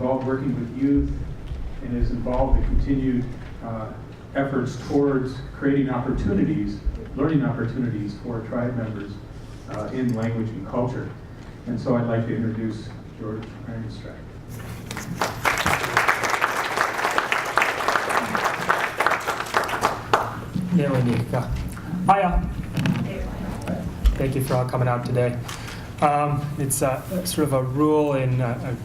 involved working with youth and is involved in continued efforts towards creating opportunities, learning opportunities for tribe members in language and culture. And so I'd like to introduce George Ironstrack. Hiya. Thank you for all coming out today. It's sort of a rule in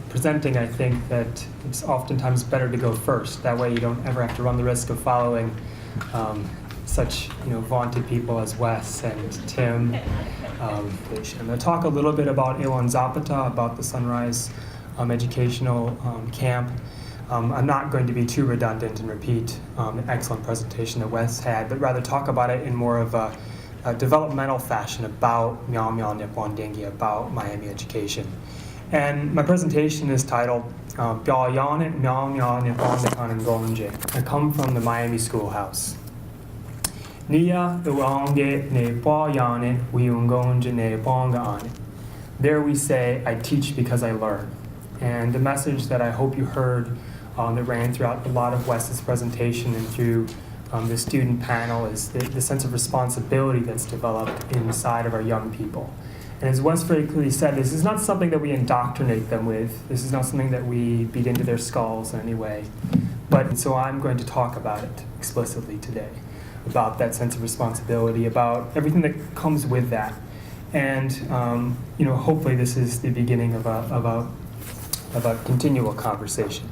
presenting, I think, that it's oftentimes better to go first. That way you don't ever have to run the risk of following such vaunted people as Wes and Tim. I'm going to talk a little bit about Iwan Zapata, about the Sunrise Educational Camp. I'm not going to be too redundant and repeat an excellent presentation that Wes had, but rather talk about it in more of a developmental fashion about Myaamia Nippon Dingi, about Miami education. And my presentation is titled Byayanit Myaamia Nippon Nikan Gonje. I come from the Miami schoolhouse. Nia Uange ne Byayanit Wiungonje ne Bongaanit. There we say, I teach because I learn. And the message that I hope you heard that ran throughout a lot of Wes's presentation and through the student panel is the sense of responsibility that's developed inside of our young people. And as Wes very clearly said, this is not something that we indoctrinate them with. This is not something that we beat into their skulls in any way. But so I'm going to talk about it explicitly today, about that sense of responsibility, about everything that comes with that. And hopefully this is the beginning of a continual conversation.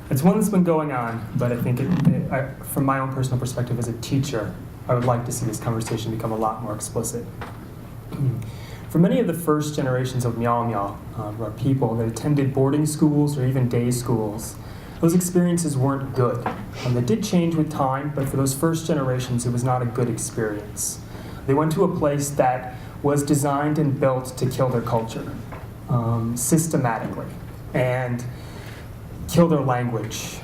It's one that's been going on, but I think from my own personal perspective as a teacher, I would like to see this conversation become a lot more explicit. For many of the first generations of Myaamia, or people that attended boarding schools or even day schools, those experiences weren't good. They did change with time, but for those first generations, it was not a good experience. They went to a place that was designed and built to kill their culture systematically, and kill their language,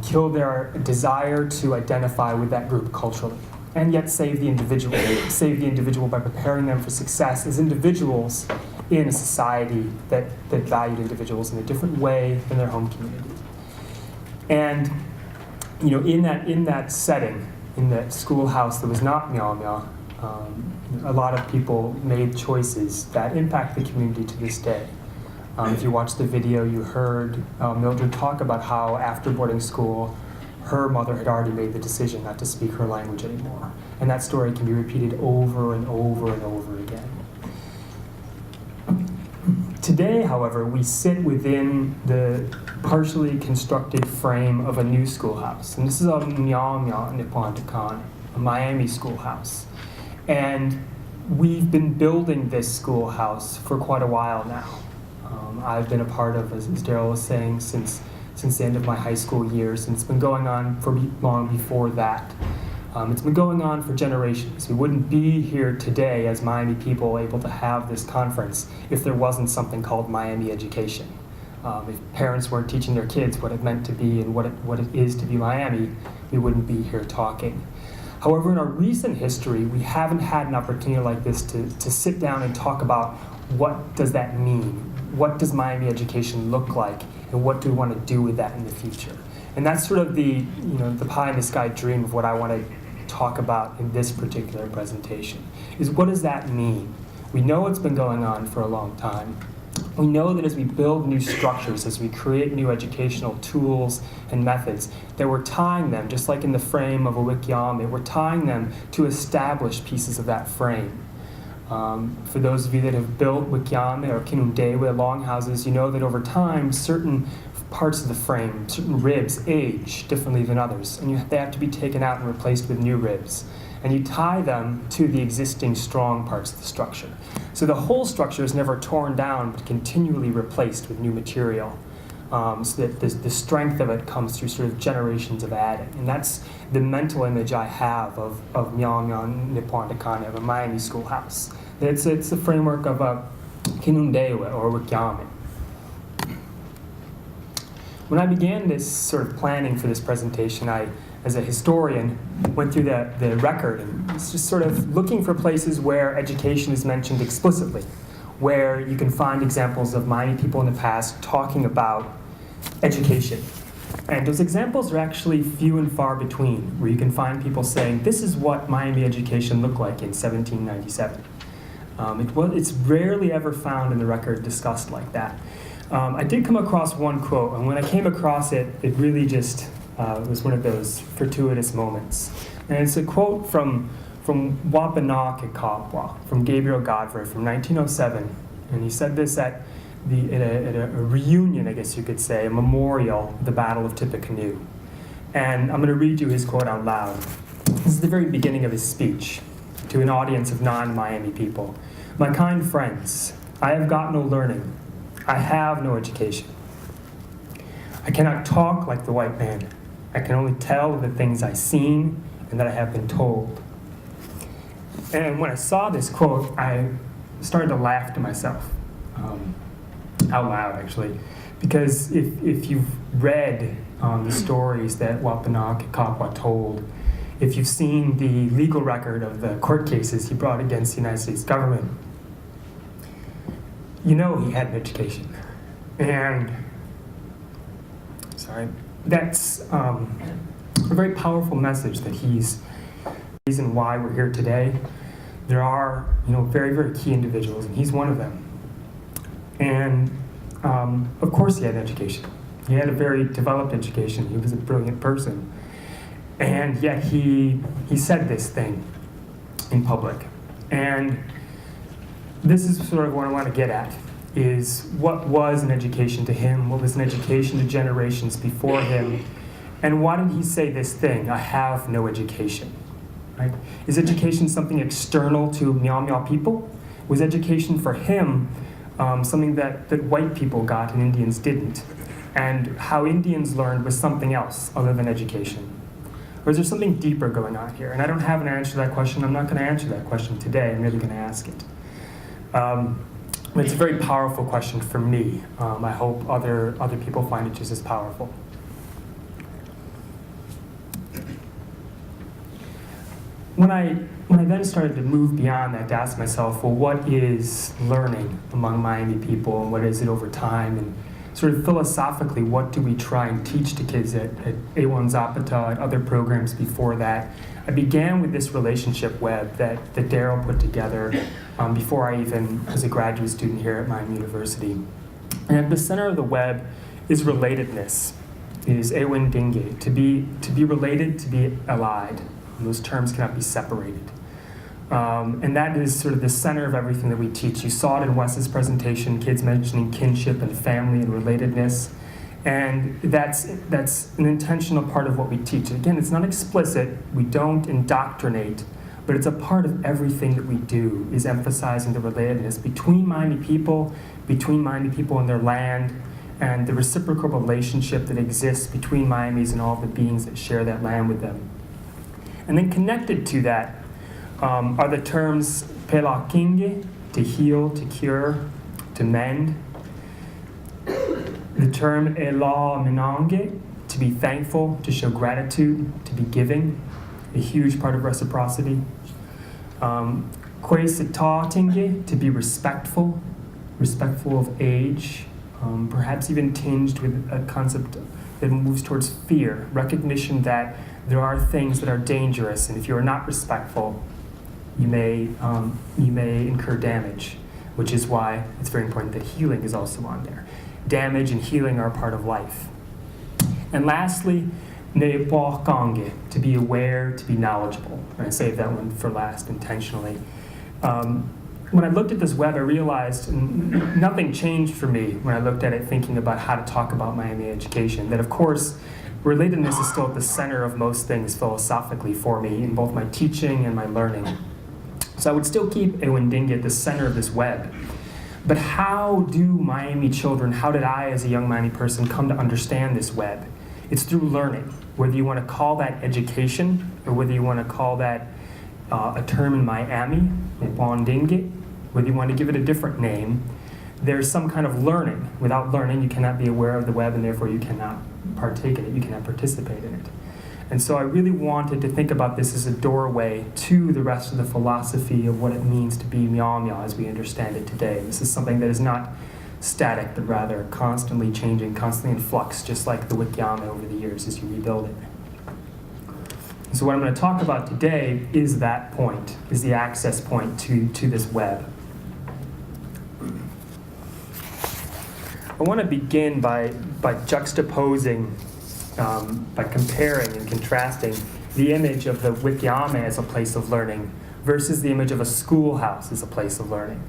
kill their desire to identify with that group culturally, and yet save the individual by preparing them for success as individuals in a society that valued individuals in a different way than their home community. And in that setting, in that schoolhouse that was not Myaamia, a lot of people made choices that impact the community to this day. If you watched the video, you heard Mildred talk about how after boarding school, her mother had already made the decision not to speak her language anymore. And that story can be repeated over and over and over again. Today, however, we sit within the partially constructed frame of a new schoolhouse. And this is a Myaamia Nippon Nikan, a Miami schoolhouse. And we've been building this schoolhouse for quite a while now. I've been a part of, as Daryl was saying, since the end of my high school years, and it's been going on for long before that. It's been going on for generations. We wouldn't be here today as Miami people able to have this conference if there wasn't something called Miami education. If parents weren't teaching their kids what it meant to be and what it is to be Miami, we wouldn't be here talking. However, in our recent history, we haven't had an opportunity like this to sit down and talk about what does that mean? What does Miami education look like? And what do we want to do with that in the future? And that's sort of the pie in the sky dream of what I want to talk about in this particular presentation, is what does that mean? We know it's been going on for a long time. We know that as we build new structures, as we create new educational tools and methods, that we're tying them, just like in the frame of a Wikiyame, we're tying them to establish pieces of that frame. For those of you that have built Wikiyame or Kinundewe longhouses, you know that over time, certain parts of the frame, certain ribs age differently than others, and they have to be taken out and replaced with new ribs. And you tie them to the existing strong parts of the structure. So the whole structure is never torn down, but continually replaced with new material. So that the strength of it comes through sort of generations of adding. And that's the mental image I have of Myaamia Nippon Nikan, of a Miami schoolhouse. It's the framework of a Kinundewe or Wikiyame. When I began this sort of planning for this presentation, I, as a historian, went through the record and was just sort of looking for places where education is mentioned explicitly, where you can find examples of Miami people in the past talking about education. And those examples are actually few and far between, where you can find people saying, this is what Miami education looked like in 1797. It's rarely ever found in the record discussed like that. I did come across one quote, and when I came across it, it really just was one of those fortuitous moments. And it's a quote from Myaamia from Gabriel Godfrey from 1907. And he said this at a reunion, I guess you could say, a memorial of the Battle of Tippecanoe. And I'm going to read you his quote out loud. This is the very beginning of his speech to an audience of non-Miami people. My kind friends, I have got no learning. I have no education. I cannot talk like the white man. I can only tell of the things I've seen and that I have been told. And when I saw this quote, I started to laugh to myself, out loud actually, because if you've read the stories that Myaamia told, if you've seen the legal record of the court cases he brought against the United States government, you know he had an education. And, that's a very powerful message that he's the reason why we're here today. There are, very, very key individuals, and he's one of them. And of course he had an education. He had a very developed education. He was a brilliant person. And yet he said this thing in public. And this is sort of what I want to get at, is what was an education to him, what was an education to generations before him, and why did he say this thing, I have no education? Right? Is education something external to Myaamia people? Was education for him something that white people got and Indians didn't? And how Indians learned was something else other than education? Or is there something deeper going on here? And I don't have an answer to that question. I'm not going to answer that question today. I'm really going to ask it. It's a very powerful question for me. I hope other people find it just as powerful. When I then started to move beyond that, to ask myself, well, what is learning among Miami people, and what is it over time, and sort of philosophically, what do we try and teach to kids at A1 Zapata, at other programs before that? I began with this relationship web that Daryl put together before I even was a graduate student here at Miami University. And at the center of the web is relatedness, is Ewen Dinge, to be related, to be allied. And those terms cannot be separated. And that is sort of the center of everything that we teach. You saw it in Wes's presentation, kids mentioning kinship and family and relatedness. And that's an intentional part of what we teach. Again, it's not explicit. We don't indoctrinate, but it's a part of everything that we do, is emphasizing the relatedness between Miami people and their land, and the reciprocal relationship that exists between Miamis and all the beings that share that land with them. And then connected to that are the terms pelakinge, to heal, to cure, to mend. The term ela menange, to be thankful, to show gratitude, to be giving, a huge part of reciprocity. Kwesitatinge, to be respectful of age, perhaps even tinged with a concept that moves towards fear, recognition that there are things that are dangerous, and if you are not respectful, you may incur damage, which is why it's very important that healing is also on there. Damage and healing are a part of life. And lastly, nepokange, to be aware, to be knowledgeable. And I saved that one for last intentionally. When I looked at this web, I realized nothing changed for me when I looked at it thinking about how to talk about Miami education. That, of course, relatedness is still at the center of most things philosophically for me in both my teaching and my learning. So I would still keep Ewendinge at the center of this web. But how do Miami children, how did I as a young Miami person come to understand this web? It's through learning, whether you want to call that education or whether you want to call that a term in Miami, bondinge, whether you want to give it a different name. There's some kind of learning. Without learning, you cannot be aware of the web, and therefore you cannot partake in it, you cannot participate in it. And so I really wanted to think about this as a doorway to the rest of the philosophy of what it means to be Myaamia as we understand it today. This is something that is not static, but rather constantly changing, constantly in flux, just like the Myaamia over the years as you rebuild it. So what I'm going to talk about today is that point, is the access point to this web. I want to begin by juxtaposing, by comparing and contrasting the image of the Myaamia as a place of learning versus the image of a schoolhouse as a place of learning.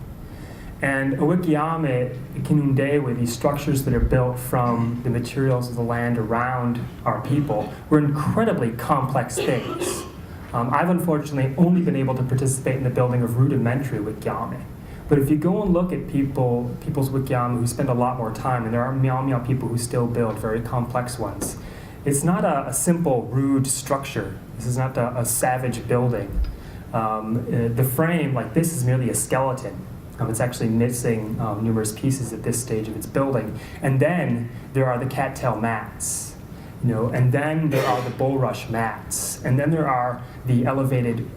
And a Myaamia, Kinundewe, these structures that are built from the materials of the land around our people, were incredibly complex things. I've unfortunately only been able to participate in the building of rudimentary Myaamia. But if you go and look at people's Myaamia who spend a lot more time, and there are Myaamia people who still build very complex ones, it's not a simple, rude structure. This is not a savage building. The frame, like this, is merely a skeleton. It's actually missing numerous pieces at this stage of its building. And then there are the cattail mats, and then there are the bulrush mats, and then there are the elevated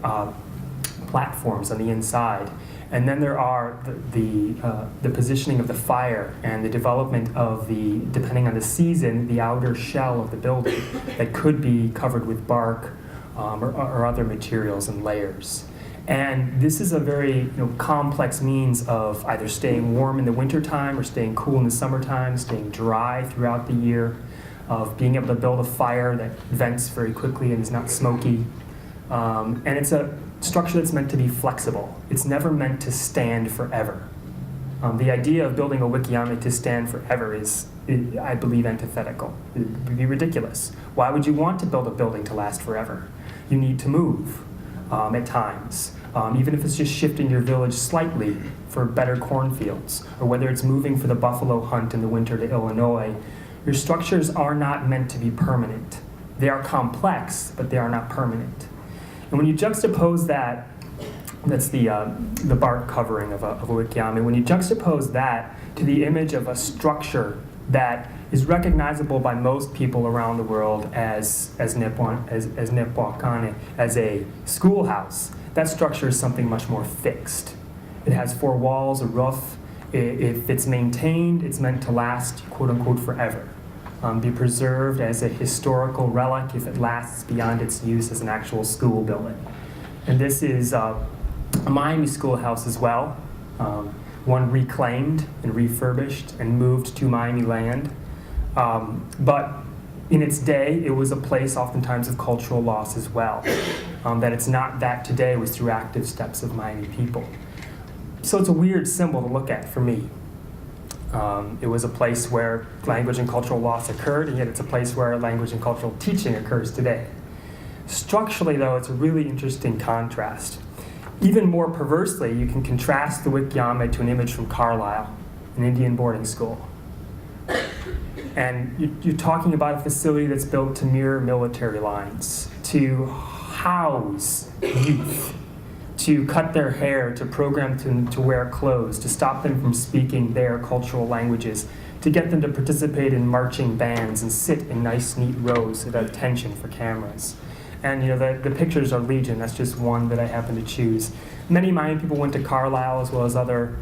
platforms on the inside. And then there are the positioning of the fire and the development of depending on the season, the outer shell of the building that could be covered with bark or other materials and layers. And this is a very complex means of either staying warm in the wintertime or staying cool in the summertime, staying dry throughout the year, of being able to build a fire that vents very quickly and is not smoky. And it's a structure that's meant to be flexible. It's never meant to stand forever. The idea of building a Myaamia to stand forever is, I believe, antithetical. It would be ridiculous. Why would you want to build a building to last forever? You need to move at times, even if it's just shifting your village slightly for better cornfields, or whether it's moving for the buffalo hunt in the winter to Illinois. Your structures are not meant to be permanent. They are complex, but they are not permanent. And when you juxtapose that's the bark covering of a Myaamia, when you juxtapose that to the image of a structure that is recognizable by most people around the world as Nepwakane, as a schoolhouse, that structure is something much more fixed. It has 4 walls, a roof. If it's maintained, it's meant to last, quote unquote, forever. Be preserved as a historical relic if it lasts beyond its use as an actual school building. And this is a Miami schoolhouse as well, one reclaimed and refurbished and moved to Miami land. But in its day, it was a place oftentimes of cultural loss as well. That it's not that today was through active steps of Miami people. So it's a weird symbol to look at for me. It was a place where language and cultural loss occurred, and yet it's a place where language and cultural teaching occurs today. Structurally, though, it's a really interesting contrast. Even more perversely, you can contrast the Myaamia to an image from Carlisle, an Indian boarding school. And you're talking about a facility that's built to mirror military lines, to house youth, to cut their hair, to program them to wear clothes, to stop them from speaking their cultural languages, to get them to participate in marching bands and sit in nice, neat rows at attention for cameras. And the pictures are legion. That's just one that I happen to choose. Many Miami people went to Carlisle as well as other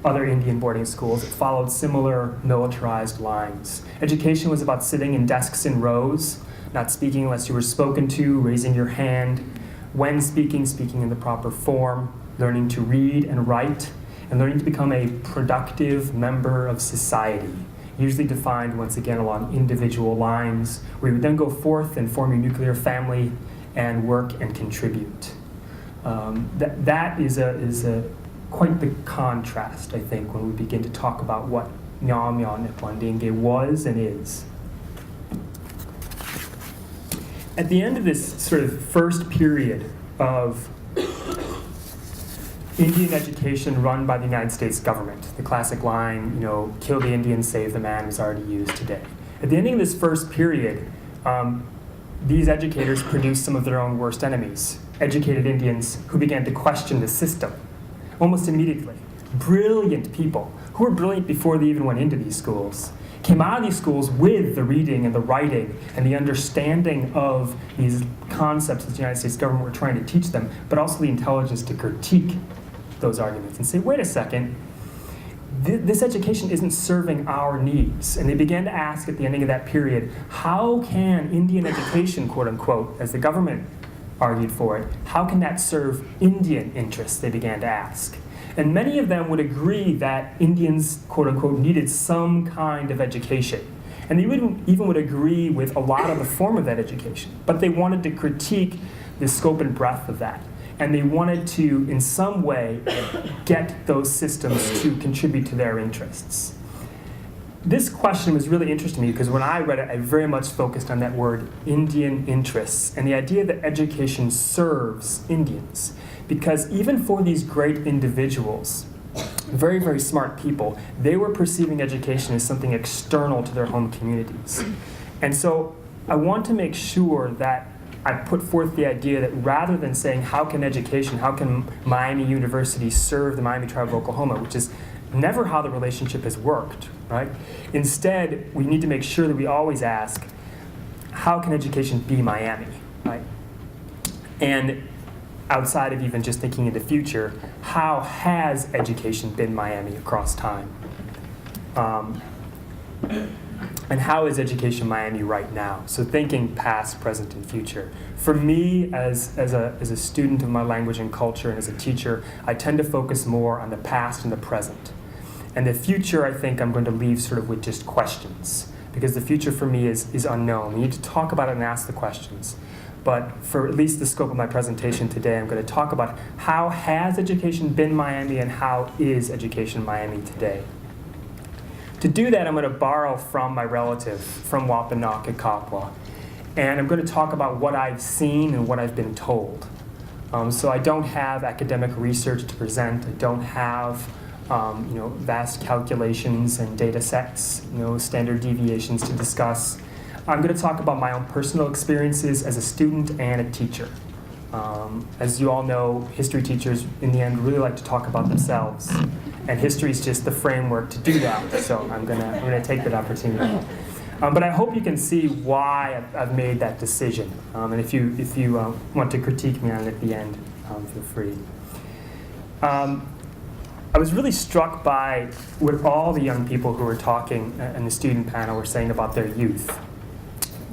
Indian boarding schools that followed similar militarized lines. Education was about sitting in desks in rows, not speaking unless you were spoken to, raising your hand. When speaking in the proper form, learning to read and write, and learning to become a productive member of society, usually defined once again along individual lines, where you would then go forth and form your nuclear family and work and contribute. That is quite the contrast, I think, when we begin to talk about what Myaamia Nipwandinge was and is. At the end of this sort of first period of Indian education run by the United States government, the classic line, kill the Indian, save the man, is already used today. At the ending of this first period, these educators produced some of their own worst enemies, educated Indians who began to question the system almost immediately. Brilliant people, who were brilliant before they even went into these schools, came out of these schools with the reading and the writing and the understanding of these concepts that the United States government were trying to teach them, but also the intelligence to critique those arguments and say, wait a second, this education isn't serving our needs. And they began to ask at the ending of that period, how can Indian education, quote unquote, as the government argued for it, how can that serve Indian interests, they began to ask. And many of them would agree that Indians, quote unquote, needed some kind of education. And they even would agree with a lot of the form of that education. But they wanted to critique the scope and breadth of that. And they wanted to, in some way, get those systems to contribute to their interests. This question was really interesting to me because when I read it, I very much focused on that word, Indian interests, and the idea that education serves Indians. Because even for these great individuals, very, very smart people, they were perceiving education as something external to their home communities. And so I want to make sure that I put forth the idea that rather than saying how can education, how can Miami University serve the Miami tribe of Oklahoma, which is never how the relationship has worked, right? Instead, we need to make sure that we always ask, how can education be Miami, right? And outside of even just thinking in the future, how has education been Miami across time? And how is education Miami right now? So thinking past, present, and future. For me, as a student of my language and culture and as a teacher, I tend to focus more on the past and the present. And the future, I think I'm going to leave sort of with just questions, because the future for me is unknown. We need to talk about it and ask the questions. But for at least the scope of my presentation today, I'm going to talk about how has education been Miami and how is education Miami today. To do that, I'm going to borrow from my relative from Wampanoag and Kapwa. And I'm going to talk about what I've seen and what I've been told. So I don't have academic research to present. I don't have vast calculations and data sets, standard deviations to discuss. I'm going to talk about my own personal experiences as a student and a teacher. As you all know, history teachers, in the end, really like to talk about themselves. And history is just the framework to do that. So I'm going to take that opportunity. But I hope you can see why I've made that decision. And if you want to critique me on it at the end, feel free. I was really struck by what all the young people who were talking in the student panel were saying about their youth.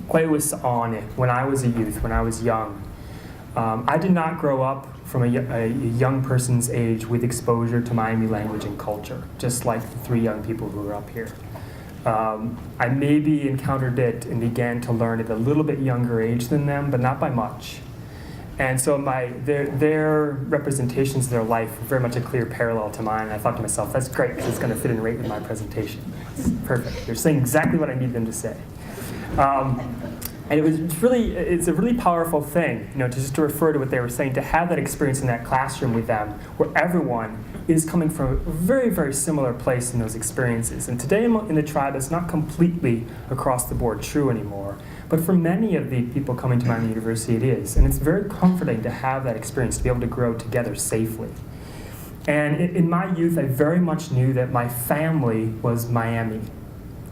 Kwei was on it when I was a youth, when I was young. I did not grow up from a young person's age with exposure to Miami language and culture, just like the three young people who were up here. I maybe encountered it and began to learn at a little bit younger age than them, but not by much. And so their representations of their life were very much a clear parallel to mine. And I thought to myself, that's great, because it's going to fit in right with my presentation. It's perfect. They're saying exactly what I need them to say. And it's a really powerful thing, to refer to what they were saying, to have that experience in that classroom with them, where everyone is coming from a very, very similar place in those experiences. And today in the tribe, it's not completely across the board true anymore. But for many of the people coming to Miami University, it is. And it's very comforting to have that experience, to be able to grow together safely. And in my youth, I very much knew that my family was Miami,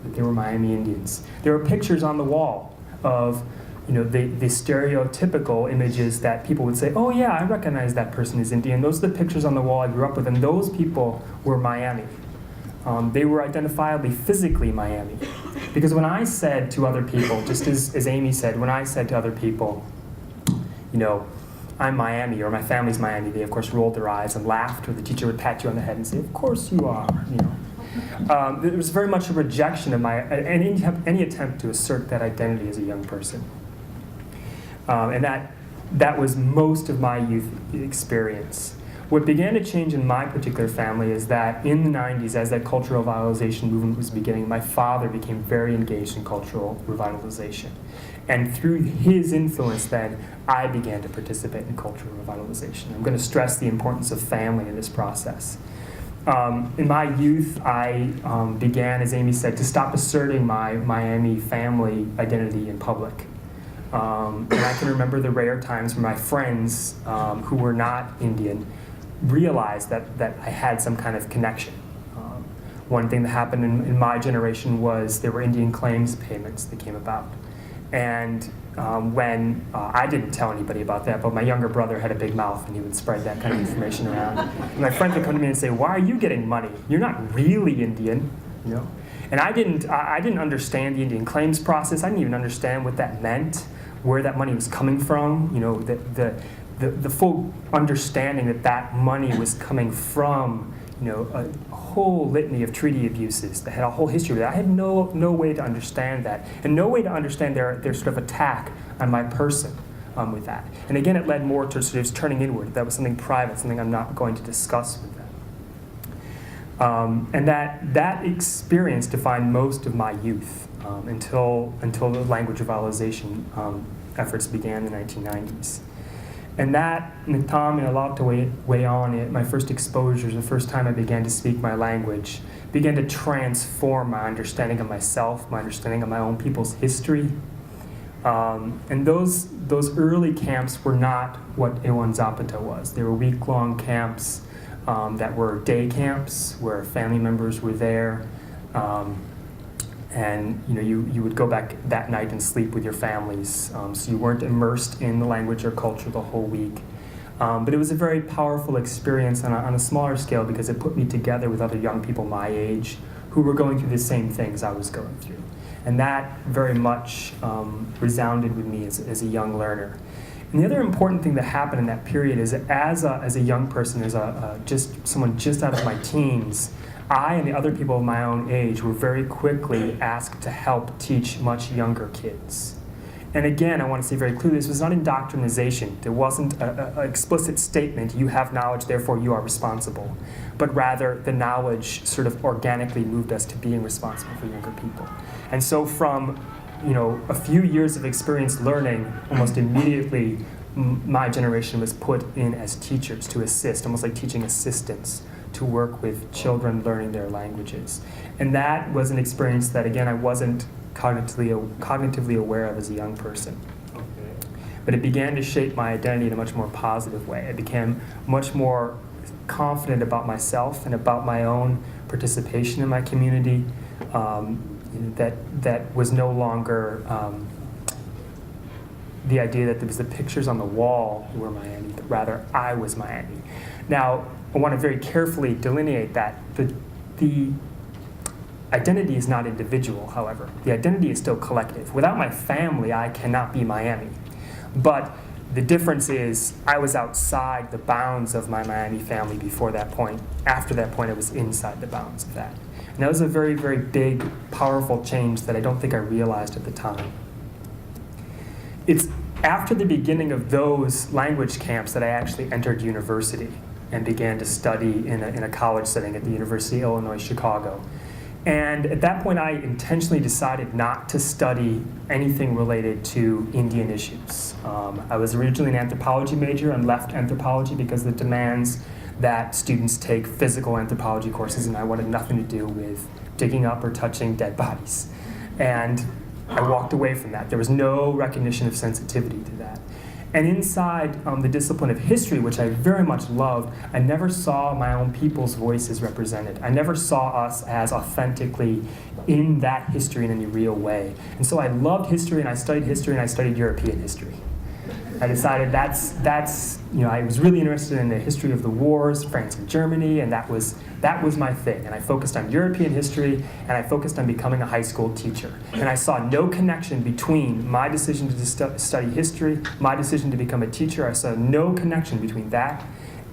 that they were Miami Indians. There were pictures on the wall of the stereotypical images that people would say, oh yeah, I recognize that person is Indian. Those are the pictures on the wall I grew up with, and those people were Miami. They were identifiably physically Miami. Because when I said to other people, just as Amy said, when I said to other people, I'm Miami, or my family's Miami, they of course rolled their eyes and laughed, or the teacher would pat you on the head and say, of course you are, There was very much a rejection of any attempt to assert that identity as a young person. And that was most of my youth experience. What began to change in my particular family is that in the 90s, as that cultural revitalization movement was beginning, my father became very engaged in cultural revitalization. And through his influence then, I began to participate in cultural revitalization. I'm going to stress the importance of family in this process. In my youth, I began, as Amy said, to stop asserting my Miami family identity in public. And I can remember the rare times when my friends who were not Indian realized that I had some kind of connection. One thing that happened in my generation was there were Indian claims payments that came about. And when I didn't tell anybody about that, but my younger brother had a big mouth and he would spread that kind of information around. And my friends would come to me and say, "Why are you getting money? You're not really Indian," you know? And I didn't understand the Indian claims process. I didn't even understand what that meant, where that money was coming from, you know, the full understanding that that money was coming from, you know, a whole litany of treaty abuses that had a whole history of that. I had no way to understand that, and no way to understand their sort of attack on my person with that. And again, it led more to sort of turning inward. That was something private, something I'm not going to discuss with them. And that experience defined most of my youth until the language revitalization efforts began in the 1990s. And that, Tom, in a lot to weigh on it, my first exposures, the first time I began to speak my language, began to transform my understanding of myself, my understanding of my own people's history. And those early camps were not what Ewan Zapata was. They were week-long camps that were day camps where family members were there. And you know, you would go back that night and sleep with your families, so you weren't immersed in the language or culture the whole week. But it was a very powerful experience on a smaller scale because it put me together with other young people my age who were going through the same things I was going through. And that very much resounded with me as a young learner. And the other important thing that happened in that period is that as a young person, as someone just out of my teens, I and the other people of my own age were very quickly asked to help teach much younger kids. And again, I want to say very clearly, this was not indoctrination. There wasn't an explicit statement, you have knowledge, therefore you are responsible. But rather, the knowledge sort of organically moved us to being responsible for younger people. And so from, you know, a few years of experience learning, almost immediately, my generation was put in as teachers to assist, almost like teaching assistants, to work with children learning their languages. And that was an experience that, again, I wasn't cognitively aware of as a young person. Okay. But it began to shape my identity in a much more positive way. I became much more confident about myself and about my own participation in my community. That was no longer the idea that there was the pictures on the wall were Myaami, but rather I was Myaami. Now, I want to very carefully delineate that. The identity is not individual, however. The identity is still collective. Without my family, I cannot be Myaami. But the difference is I was outside the bounds of my Myaami family before that point. After that point, I was inside the bounds of that. And that was a very, very big, powerful change that I don't think I realized at the time. It's after the beginning of those language camps that I actually entered university and began to study in a college setting at the University of Illinois, Chicago. And at that point, I intentionally decided not to study anything related to Indian issues. I was originally an anthropology major and left anthropology because of the demands that students take physical anthropology courses, and I wanted nothing to do with digging up or touching dead bodies. And I walked away from that. There was no recognition of sensitivity to that. And inside the discipline of history, which I very much loved, I never saw my own people's voices represented. I never saw us as authentically in that history in any real way. And so I loved history, and I studied European history. I decided that's I was really interested in the history of the wars, France and Germany, and that was my thing. And I focused on European history, and I focused on becoming a high school teacher. And I saw no connection between my decision to study history, my decision to become a teacher. I saw no connection between that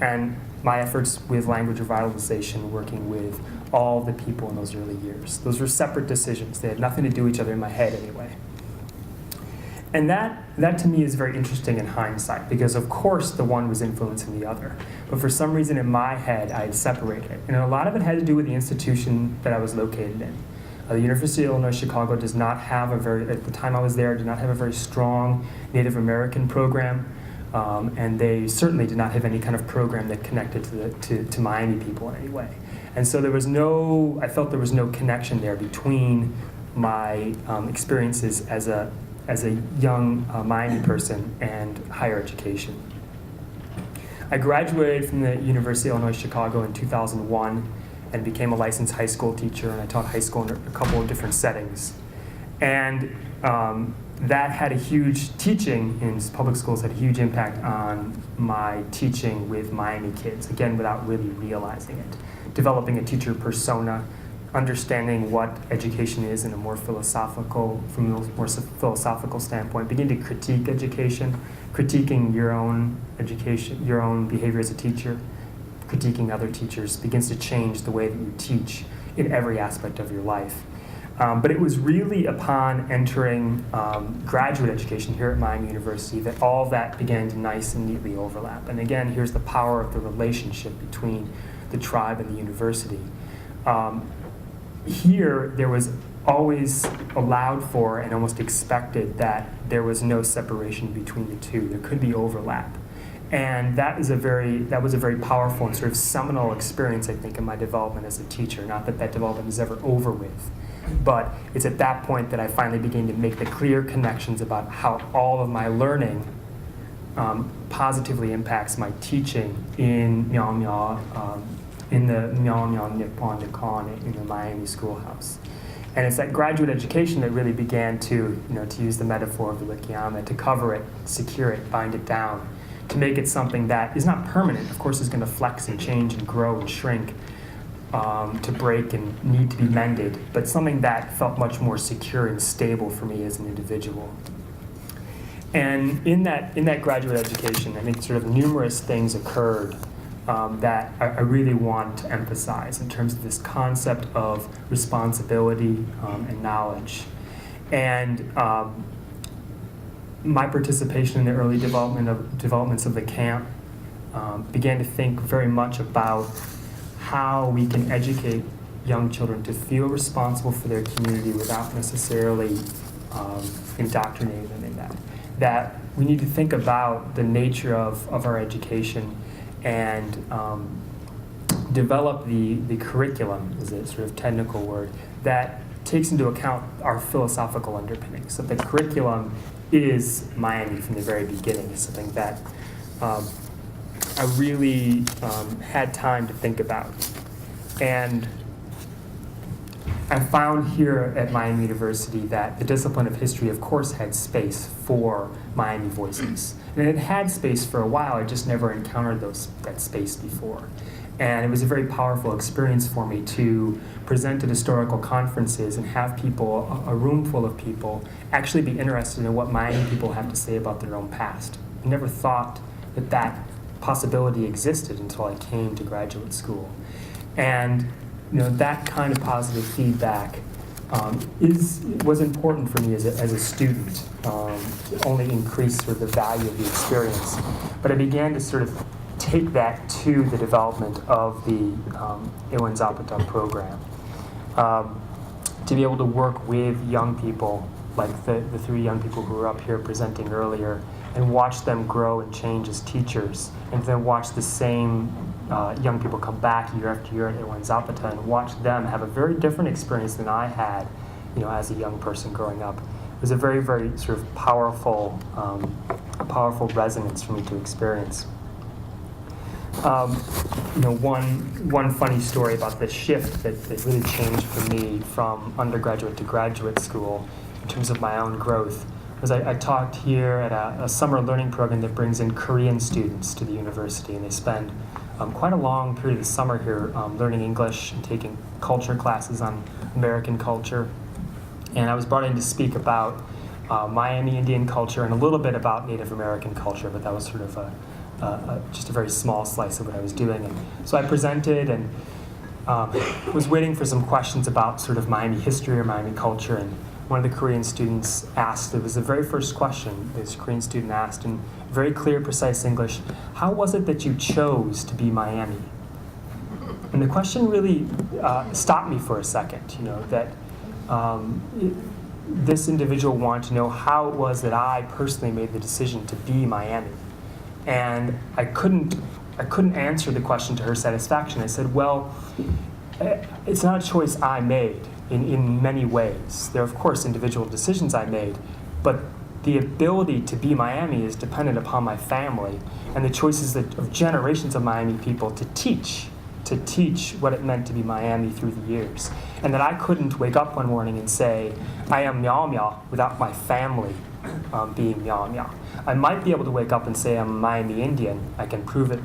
and my efforts with language revitalization, working with all the people in those early years. Those were separate decisions. They had nothing to do with each other in my head anyway. And that to me is very interesting in hindsight, because of course the one was influencing the other. But for some reason in my head, I had separated it. And a lot of it had to do with the institution that I was located in. The University of Illinois Chicago does not have at the time I was there, did not have a very strong Native American program. And they certainly did not have any kind of program that connected to Myaami people in any way. And so I felt there was no connection there between my experiences as a young Myaami person and higher education. I graduated from the University of Illinois Chicago in 2001 and became a licensed high school teacher, and I taught high school in a couple of different settings. And that had a huge teaching in public schools, had a huge impact on my teaching with Miami kids, again, without really realizing it. Developing a teacher persona, understanding what education is in a more philosophical, from a more philosophical standpoint, begin to critique education, critiquing your own education, your own behavior as a teacher, critiquing other teachers, begins to change the way that you teach in every aspect of your life. But it was really upon entering graduate education here at Miami University that all that began to nice and neatly overlap. And again, here's the power of the relationship between the tribe and the university. Here, there was always allowed for and almost expected that there was no separation between the two. There could be overlap. And that was a very powerful and sort of seminal experience, I think, in my development as a teacher. Not that that development is ever over with, but it's at that point that I finally began to make the clear connections about how all of my learning positively impacts my teaching in Myaamia, in the Myaamia Nippon Nikon in the Miami schoolhouse. And it's that graduate education that really began to use the metaphor of the Wikiyama, to cover it, secure it, bind it down, to make it something that is not permanent. Of course, it's going to flex and change and grow and shrink, to break and need to be mended, but something that felt much more secure and stable for me as an individual. And in that graduate education, I think sort of numerous things occurred that I really want to emphasize in terms of this concept of responsibility and knowledge. And my participation in the early developments of the camp began to think very much about how we can educate young children to feel responsible for their community without necessarily indoctrinating them in that. That we need to think about the nature of our education and develop the curriculum, is a sort of technical word, that takes into account our philosophical underpinnings. So the curriculum is Miami from the very beginning. It's something that I really had time to think about. And I found here at Miami University that the discipline of history, of course, had space for Miami voices. And it had space for a while, I just never encountered that space before. And it was a very powerful experience for me to present at historical conferences and have people, a room full of people, actually be interested in what Miami people have to say about their own past. I never thought that possibility existed until I came to graduate school. And that kind of positive feedback was important for me as a student. It only increased sort of the value of the experience. But I began to sort of take that to the development of the Iwan Zapata program. To be able to work with young people, like the three young people who were up here presenting earlier, and watch them grow and change as teachers, and then watch the same young people come back year after year at Iwan Zapata and watch them have a very different experience than I had, as a young person growing up. It was a very, very sort of powerful resonance for me to experience. One funny story about the shift that really changed for me from undergraduate to graduate school in terms of my own growth was I taught here at a summer learning program that brings in Korean students to the university, and they spend quite a long period of the summer here learning English and taking culture classes on American culture. And I was brought in to speak about Miami Indian culture and a little bit about Native American culture, but that was sort of just a very small slice of what I was doing. And so I presented and was waiting for some questions about sort of Miami history or Miami culture, and one of the Korean students asked, it was the very first question this Korean student asked in very clear, precise English, how was it that you chose to be Miami? And the question really stopped me for a second, that this individual wanted to know how it was that I personally made the decision to be Miami. And I couldn't answer the question to her satisfaction. I said, well, it's not a choice I made in many ways. There are, of course, individual decisions I made, but the ability to be Miami is dependent upon my family and the choices of generations of Miami people to teach what it meant to be Miami through the years. And that I couldn't wake up one morning and say, I am Myaamia without my family being Myaamia. I might be able to wake up and say I'm Miami Indian. I can prove it,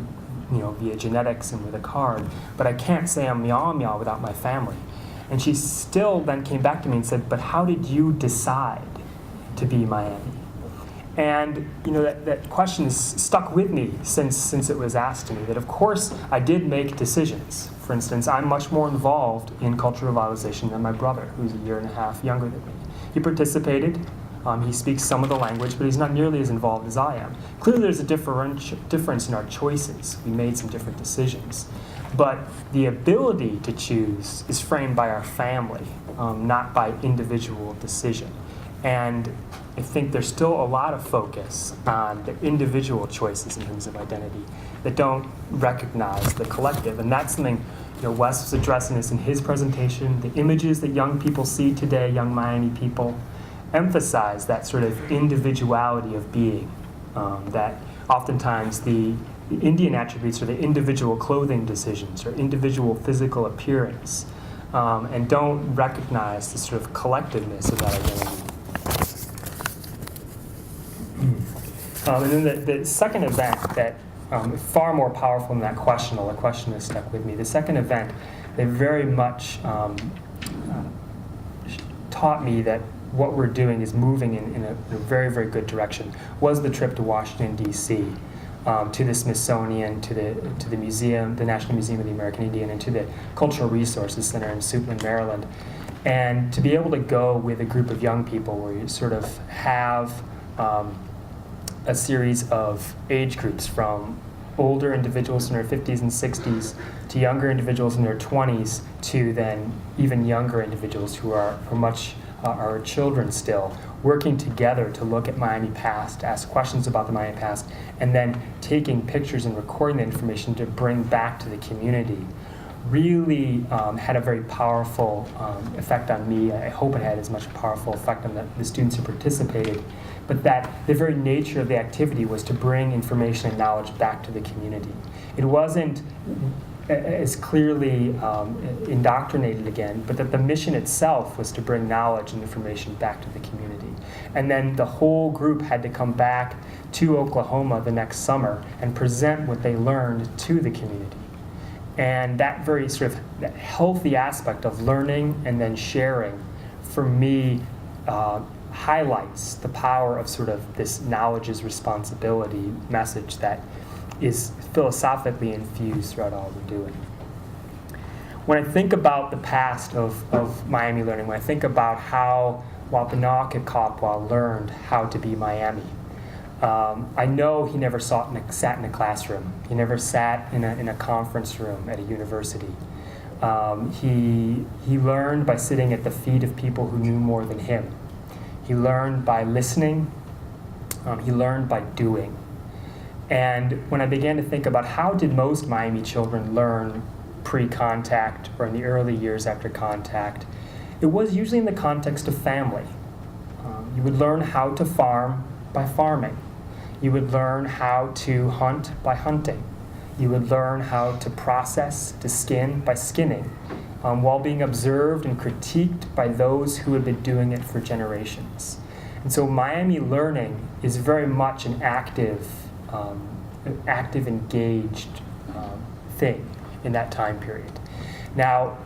via genetics and with a card, but I can't say I'm Myaamia without my family. And she still then came back to me and said, but how did you decide to be Miami? And that question has stuck with me since it was asked to me, that of course I did make decisions. For instance, I'm much more involved in cultural revitalization than my brother, who's a year and a half younger than me. He participated, he speaks some of the language, but he's not nearly as involved as I am. Clearly there's a difference in our choices. We made some different decisions. But the ability to choose is framed by our family, not by individual decision. And I think there's still a lot of focus on the individual choices in terms of identity that don't recognize the collective. And that's something, Wes was addressing this in his presentation. The images that young people see today, young Miami people, emphasize that sort of individuality of being, that oftentimes the Indian attributes are the individual clothing decisions or individual physical appearance, and don't recognize the sort of collectiveness of that identity. And then the second event that far more powerful than that question, although the question has stuck with me. The second event that very much taught me that what we're doing is moving in a very, very good direction was the trip to Washington, D.C., to the Smithsonian, to the museum, the National Museum of the American Indian, and to the Cultural Resources Center in Suitland, Maryland. And to be able to go with a group of young people where you sort of have a series of age groups from older individuals in their 50s and 60s to younger individuals in their 20s to then even younger individuals who are children still, working together to look at Miami past, to ask questions about the Miami past, and then taking pictures and recording the information to bring back to the community, really had a very powerful effect on me. I hope it had as much a powerful effect on the students who participated, but that the very nature of the activity was to bring information and knowledge back to the community. It wasn't as clearly indoctrinated again, but that the mission itself was to bring knowledge and information back to the community. And then the whole group had to come back to Oklahoma the next summer and present what they learned to the community. And that very sort of that healthy aspect of learning and then sharing, for me, highlights the power of sort of this knowledge is responsibility message that is philosophically infused throughout all we're doing. When I think about the past of Miami learning, when I think about how Wampanoag learned how to be Miami, I know he never sat in a classroom. He never sat in a conference room at a university. He learned by sitting at the feet of people who knew more than him. He learned by listening. He learned by doing. And when I began to think about how did most Miami children learn pre-contact or in the early years after contact, it was usually in the context of family. You would learn how to farm by farming. You would learn how to hunt by hunting. You would learn how to process, to skin by skinning, while being observed and critiqued by those who had been doing it for generations. And so Miami learning is very much an active, engaged thing in that time period. Now,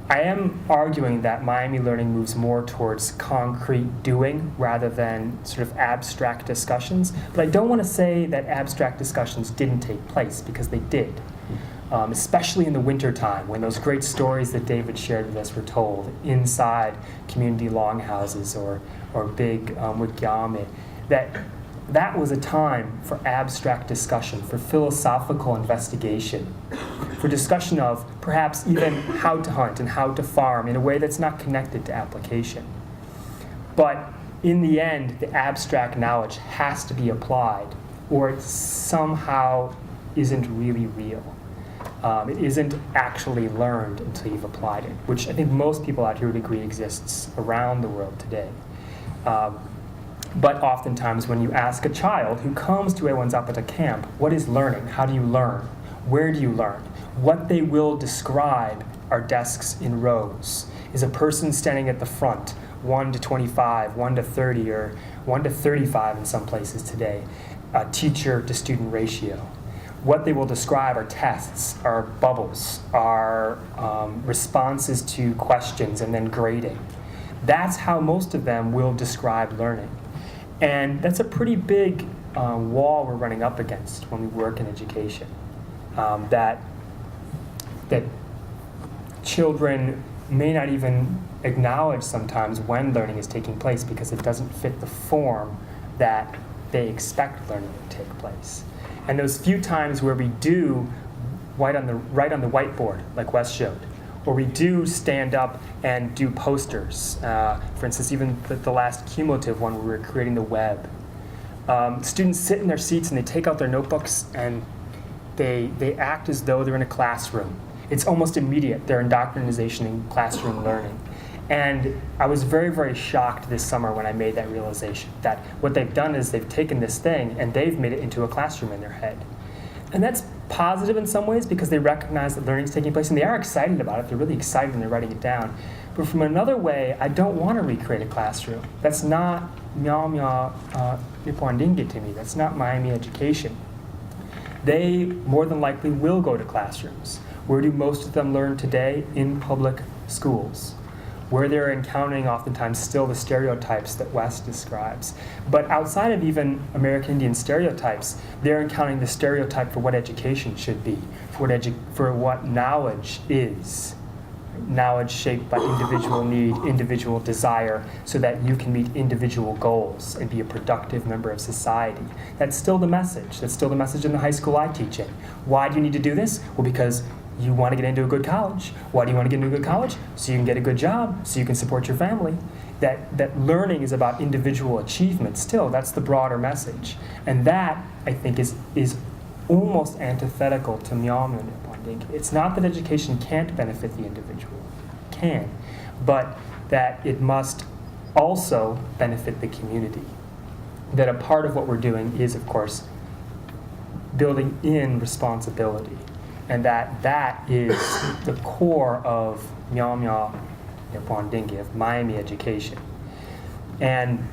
I am arguing that Miami learning moves more towards concrete doing rather than sort of abstract discussions, but I don't want to say that abstract discussions didn't take place, because they did, especially in the wintertime when those great stories that David shared with us were told inside community longhouses or big wigwam, that was a time for abstract discussion, for philosophical investigation, for discussion of perhaps even how to hunt and how to farm in a way that's not connected to application. But in the end, the abstract knowledge has to be applied, or it somehow isn't really real. It isn't actually learned until you've applied it, which I think most people out here would agree exists around the world today. But oftentimes when you ask a child who comes to a Zapata camp, what is learning? How do you learn? Where do you learn? What they will describe are desks in rows. Is a person standing at the front, 1 to 25, 1 to 30, or 1 to 35 in some places today, teacher to student ratio. What they will describe are tests, are bubbles, are responses to questions and then grading. That's how most of them will describe learning. And that's a pretty big wall we're running up against when we work in education. That children may not even acknowledge sometimes when learning is taking place because it doesn't fit the form that they expect learning to take place. And those few times where we do write on the whiteboard, like Wes showed, or we do stand up and do posters. For instance, even the last cumulative one where we were creating the web. Students sit in their seats and they take out their notebooks and they act as though they're in a classroom. It's almost immediate, their indoctrination in classroom learning. And I was very, very shocked this summer when I made that realization that what they've done is they've taken this thing and they've made it into a classroom in their head. And that's positive in some ways because they recognize that learning is taking place and they are excited about it. They're really excited and they're writing it down. But from another way, I don't want to recreate a classroom. That's not Myaamia Nippon to me. That's not Myaamia education. They more than likely will go to classrooms. Where do most of them learn today? In public schools, where they're encountering oftentimes still the stereotypes that Wes describes. But outside of even American Indian stereotypes, they're encountering the stereotype for what education should be, for what knowledge is. Knowledge shaped by individual need, individual desire, so that you can meet individual goals and be a productive member of society. That's still the message. That's still the message in the high school I teach in. Why do you need to do this? Well, because you want to get into a good college. Why do you want to get into a good college? So you can get a good job, so you can support your family. That learning is about individual achievement still. That's the broader message. And that, I think, is almost antithetical to Myaamia Nippon. It's not that education can't benefit the individual. It can. But that it must also benefit the community. That a part of what we're doing is, of course, building in responsibility. And that is the core of Myaamia Nippon of Myaamia education. And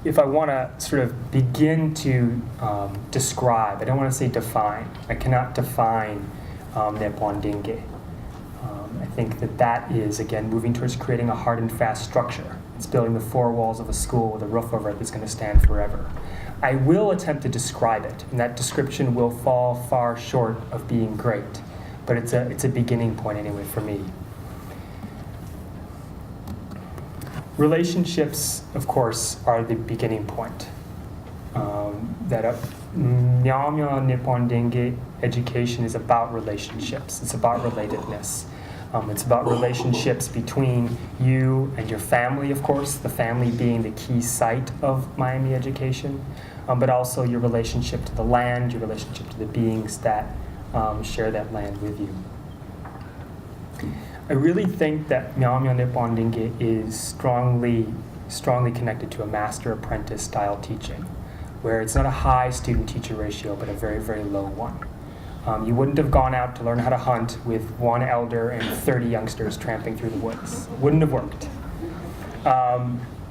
if I want to sort of begin to describe, I don't want to say define. I cannot define Nippon Dinge. I think that is, again, moving towards creating a hard and fast structure. It's building the four walls of a school with a roof over it that's going to stand forever. I will attempt to describe it, and that description will fall far short of being great, but it's a beginning point anyway for me. Relationships, of course, are the beginning point. Myaamia Nippon Dinge education is about relationships. It's about relatedness. It's about relationships between you and your family, of course, the family being the key site of Myaamia education, but also your relationship to the land, your relationship to the beings that share that land with you. I really think that Myaamia Nippon Dinge is strongly connected to a master-apprentice style teaching, where it's not a high student-teacher ratio, but a very, very low one. You wouldn't have gone out to learn how to hunt with one elder and 30 youngsters tramping through the woods. Wouldn't have worked.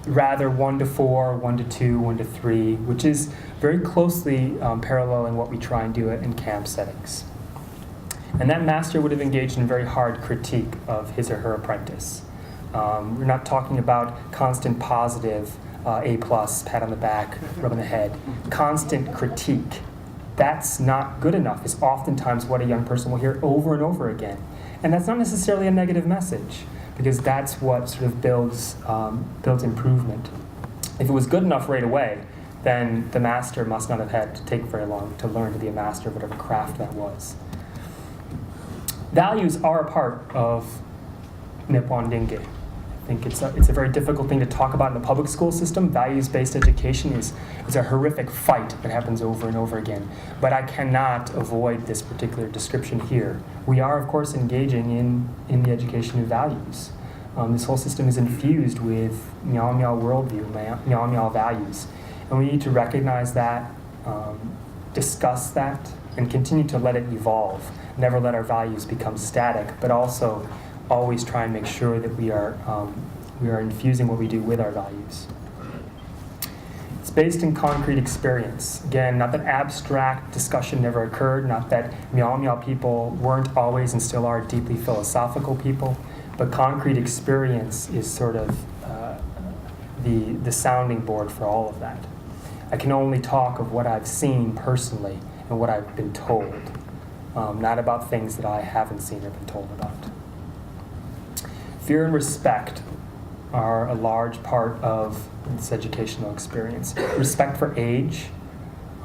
Rather 1 to 4, 1 to 2, 1 to 3, which is very closely paralleling what we try and do in camp settings. And that master would have engaged in very hard critique of his or her apprentice. We're not talking about constant positive, A+, pat on the back, rub on the head. Constant critique. That's not good enough is oftentimes what a young person will hear over and over again. And that's not necessarily a negative message, because that's what sort of builds improvement. If it was good enough right away, then the master must not have had to take very long to learn to be a master of whatever craft that was. Values are a part of Nippon Dinge. I think it's a very difficult thing to talk about in the public school system. Values-based education is a horrific fight that happens over and over again. But I cannot avoid this particular description here. We are, of course, engaging in the education of values. This whole system is infused with Myaamia worldview, Myaamia values. And we need to recognize that, discuss that, and continue to let it evolve. Never let our values become static, but also always try and make sure that we are We are infusing what we do with our values. It's based in concrete experience. Again, not that abstract discussion never occurred, not that Myaamia people weren't always and still are deeply philosophical people, but concrete experience is sort of the sounding board for all of that. I can only talk of what I've seen personally and what I've been told, not about things that I haven't seen or been told about. Fear and respect are a large part of this educational experience. Respect for age,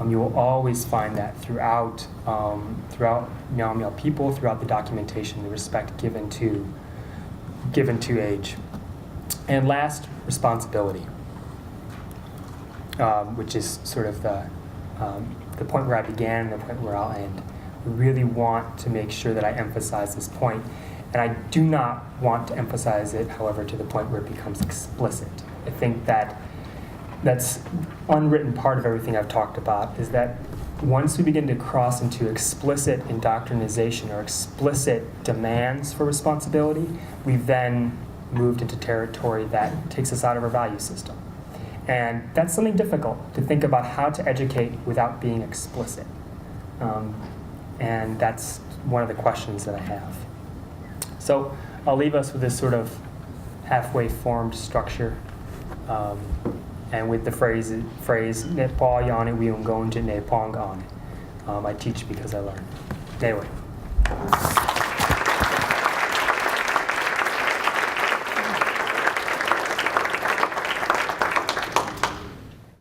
you will always find that throughout Myaamia people, throughout the documentation, the respect given to age. And last, responsibility, which is sort of the point where I began and the point where I'll end. I really want to make sure that I emphasize this point, and I do not want to emphasize it, however, to the point where it becomes explicit. I think that that's unwritten part of everything I've talked about, is that once we begin to cross into explicit indoctrinization or explicit demands for responsibility, we've then moved into territory that takes us out of our value system. And that's something difficult, to think about how to educate without being explicit. And that's one of the questions that I have. So I'll leave us with this sort of halfway formed structure, and with the phrase "Nepa yane wiungonje nepong ane." I teach because I learn. Anyway.